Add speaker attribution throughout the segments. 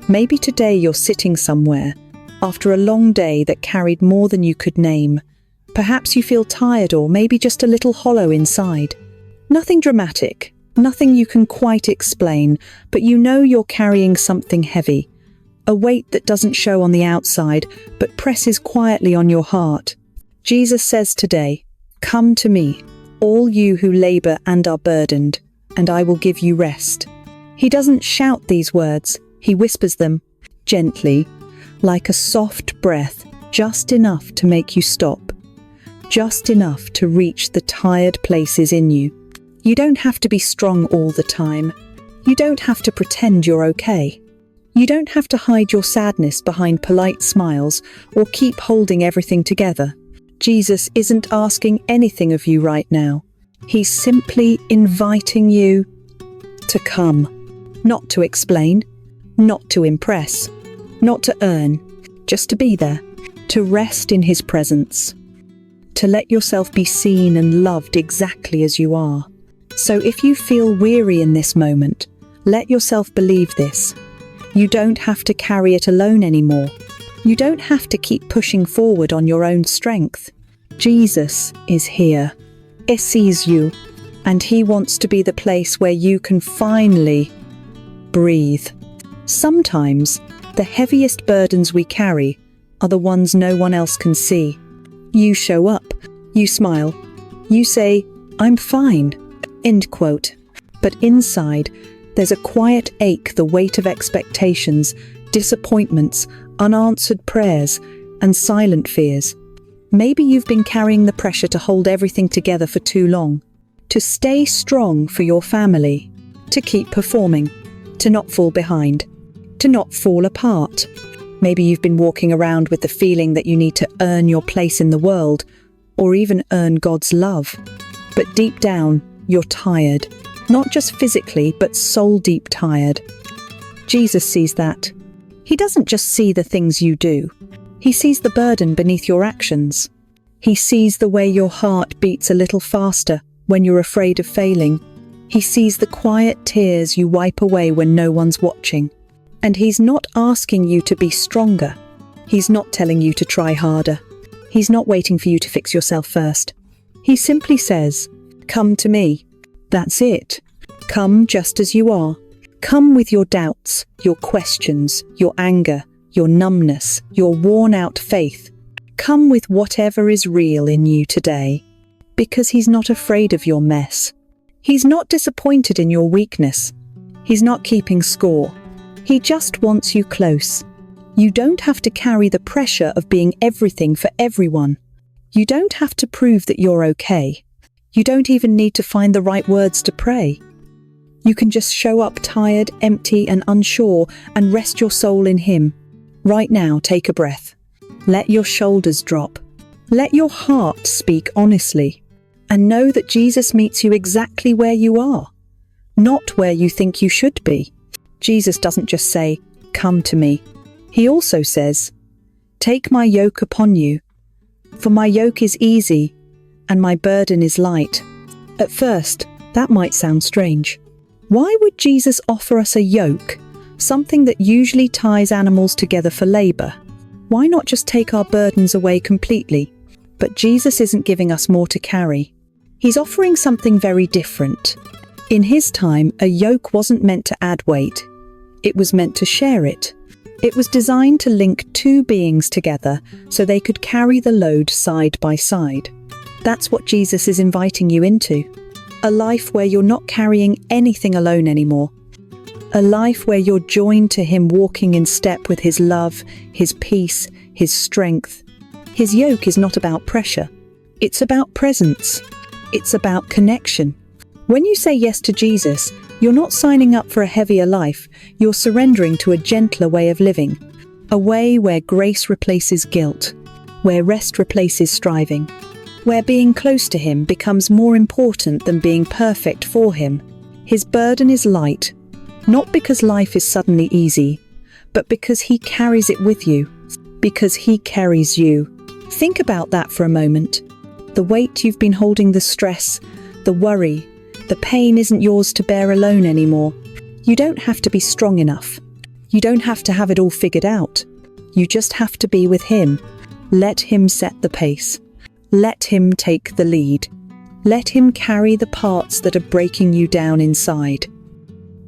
Speaker 1: Maybe today you're sitting somewhere after a long day that carried more than you could name. Perhaps you feel tired or maybe just a little hollow inside. Nothing dramatic, nothing you can quite explain, but you know you're carrying something heavy. A weight that doesn't show on the outside, but presses quietly on your heart. Jesus says today, "Come to me, all you who labor and are burdened, and I will give you rest." He doesn't shout these words, he whispers them, gently, like a soft breath, just enough to make you stop. Just enough to reach the tired places in you. You don't have to be strong all the time. You don't have to pretend you're okay. You don't have to hide your sadness behind polite smiles or keep holding everything together. Jesus isn't asking anything of you right now. He's simply inviting you to come. Not to explain, not to impress, not to earn, just to be there, to rest in his presence, to let yourself be seen and loved exactly as you are. So if you feel weary in this moment, let yourself believe this. You don't have to carry it alone anymore. You don't have to keep pushing forward on your own strength. Jesus is here. He sees you, and he wants to be the place where you can finally breathe. Sometimes, the heaviest burdens we carry are the ones no one else can see. You show up, you smile, you say, "I'm fine," end quote. But inside, there's a quiet ache, the weight of expectations, disappointments, unanswered prayers, and silent fears. Maybe you've been carrying the pressure to hold everything together for too long, to stay strong for your family, to keep performing, to not fall behind, to not fall apart. Maybe you've been walking around with the feeling that you need to earn your place in the world, or even earn God's love. But deep down, you're tired. Not just physically, but soul-deep tired. Jesus sees that. He doesn't just see the things you do. He sees the burden beneath your actions. He sees the way your heart beats a little faster when you're afraid of failing. He sees the quiet tears you wipe away when no one's watching. And he's not asking you to be stronger. He's not telling you to try harder. He's not waiting for you to fix yourself first. He simply says, "Come to me." That's it. Come just as you are. Come with your doubts, your questions, your anger, your numbness, your worn-out faith. Come with whatever is real in you today. Because he's not afraid of your mess. He's not disappointed in your weakness. He's not keeping score. He just wants you close. You don't have to carry the pressure of being everything for everyone. You don't have to prove that you're okay. You don't even need to find the right words to pray. You can just show up tired, empty, and unsure and rest your soul in him. Right now, take a breath. Let your shoulders drop. Let your heart speak honestly. And know that Jesus meets you exactly where you are, not where you think you should be. Jesus doesn't just say, "Come to me." He also says, "Take my yoke upon you, for my yoke is easy and my burden is light." At first, that might sound strange. Why would Jesus offer us a yoke, something that usually ties animals together for labor? Why not just take our burdens away completely? But Jesus isn't giving us more to carry. He's offering something very different. In his time, a yoke wasn't meant to add weight. It was meant to share it. It was designed to link two beings together so they could carry the load side by side. That's what Jesus is inviting you into. A life where you're not carrying anything alone anymore. A life where you're joined to him, walking in step with his love, his peace, his strength. His yoke is not about pressure. It's about presence. It's about connection. When you say yes to Jesus, you're not signing up for a heavier life. You're surrendering to a gentler way of living. A way where grace replaces guilt. Where rest replaces striving. Where being close to him becomes more important than being perfect for him. His burden is light, not because life is suddenly easy, but because he carries it with you, because he carries you. Think about that for a moment. The weight you've been holding, the stress, the worry, the pain isn't yours to bear alone anymore. You don't have to be strong enough. You don't have to have it all figured out. You just have to be with Him. Let Him set the pace. Let Him take the lead. Let Him carry the parts that are breaking you down inside.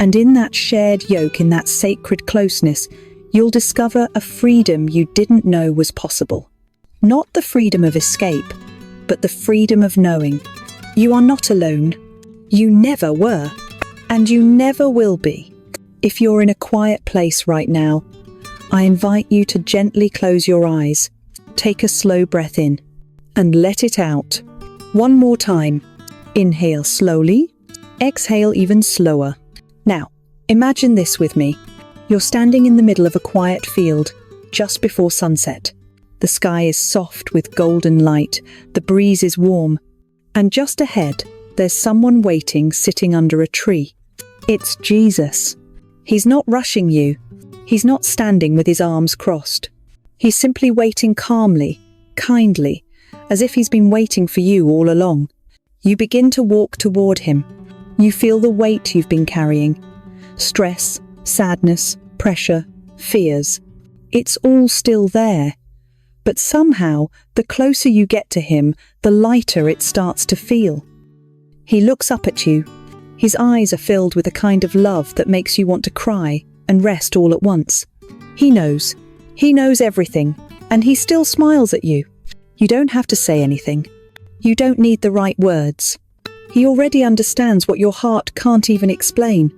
Speaker 1: And in that shared yoke, in that sacred closeness, you'll discover a freedom you didn't know was possible. Not the freedom of escape, but the freedom of knowing. You are not alone. You never were. And you never will be. If you're in a quiet place right now, I invite you to gently close your eyes, take a slow breath in, and let it out. One more time. Inhale slowly, exhale even slower. Now, imagine this with me. You're standing in the middle of a quiet field, just before sunset. The sky is soft with golden light, the breeze is warm, and just ahead, there's someone waiting sitting under a tree. It's Jesus. He's not rushing you. He's not standing with his arms crossed. He's simply waiting calmly, kindly, as if he's been waiting for you all along. You begin to walk toward him. You feel the weight you've been carrying. Stress, sadness, pressure, fears. It's all still there. But somehow, the closer you get to him, the lighter it starts to feel. He looks up at you. His eyes are filled with a kind of love that makes you want to cry and rest all at once. He knows. He knows everything, and he still smiles at you. You don't have to say anything. You don't need the right words. He already understands what your heart can't even explain.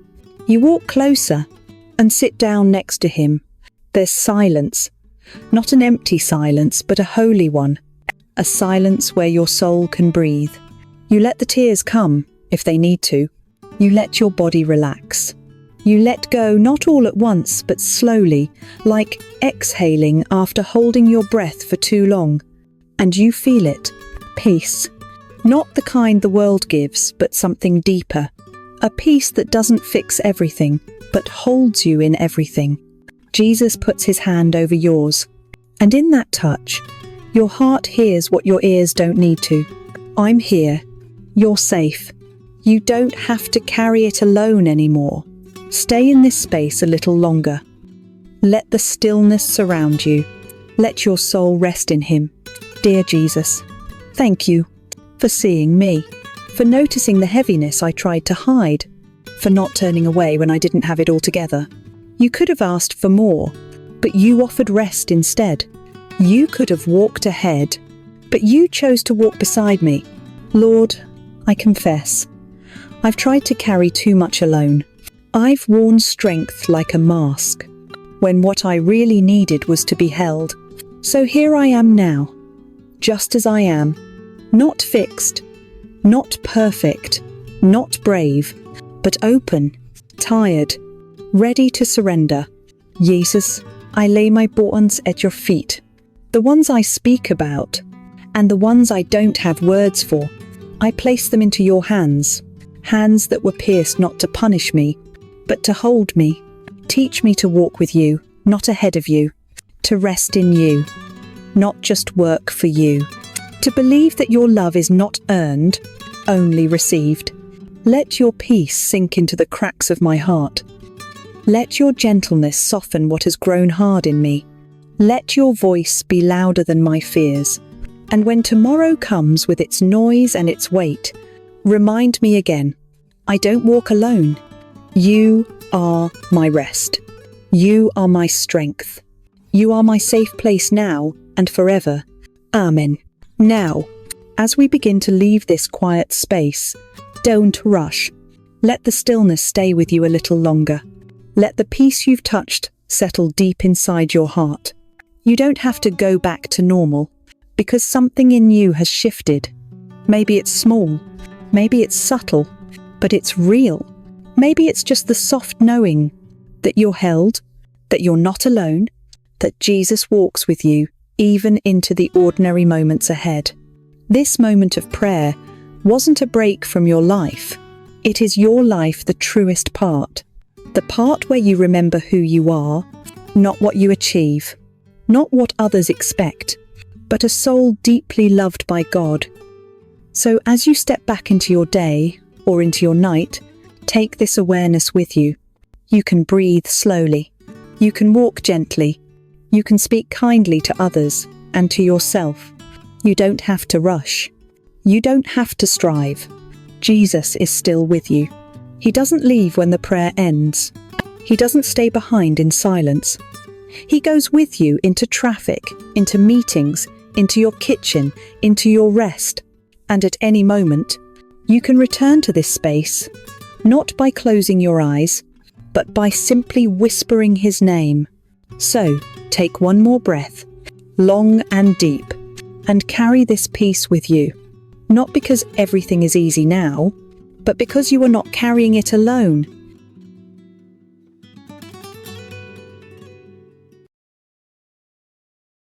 Speaker 1: You walk closer and sit down next to him. There's silence. Not an empty silence, but a holy one. A silence where your soul can breathe. You let the tears come, if they need to. You let your body relax. You let go not all at once, but slowly, like exhaling after holding your breath for too long. And you feel it. Peace. Not the kind the world gives, but something deeper. A peace that doesn't fix everything, but holds you in everything. Jesus puts his hand over yours. And in that touch, your heart hears what your ears don't need to. I'm here. You're safe. You don't have to carry it alone anymore. Stay in this space a little longer. Let the stillness surround you. Let your soul rest in him. Dear Jesus, thank you for seeing me, for noticing the heaviness I tried to hide, for not turning away when I didn't have it all together. You could have asked for more, but you offered rest instead. You could have walked ahead, but you chose to walk beside me. Lord, I confess, I've tried to carry too much alone. I've worn strength like a mask, when what I really needed was to be held. So here I am now, just as I am, not fixed, not perfect, not brave, but open, tired, ready to surrender. Jesus, I lay my burdens at your feet, the ones I speak about, and the ones I don't have words for. I place them into your hands, hands that were pierced not to punish me, but to hold me. Teach me to walk with you, not ahead of you, to rest in you, not just work for you, to believe that your love is not earned, only received. Let your peace sink into the cracks of my heart. Let your gentleness soften what has grown hard in me. Let your voice be louder than my fears. And when tomorrow comes with its noise and its weight, remind me again, I don't walk alone. You are my rest. You are my strength. You are my safe place now and forever. Amen. Now, as we begin to leave this quiet space, don't rush. Let the stillness stay with you a little longer. Let the peace you've touched settle deep inside your heart. You don't have to go back to normal, because something in you has shifted. Maybe it's small, maybe it's subtle, but it's real. Maybe it's just the soft knowing that you're held, that you're not alone, that Jesus walks with you even into the ordinary moments ahead. This moment of prayer wasn't a break from your life. It is your life, the truest part. The part where you remember who you are, not what you achieve, not what others expect, but a soul deeply loved by God. So as you step back into your day or into your night, take this awareness with you. You can breathe slowly. You can walk gently. You can speak kindly to others and to yourself. You don't have to rush. You don't have to strive. Jesus is still with you. He doesn't leave when the prayer ends. He doesn't stay behind in silence. He goes with you into traffic, into meetings, into your kitchen, into your rest. And at any moment, you can return to this space, not by closing your eyes, but by simply whispering his name. So, take one more breath, long and deep, and carry this peace with you. Not because everything is easy now, but because you are not carrying it alone.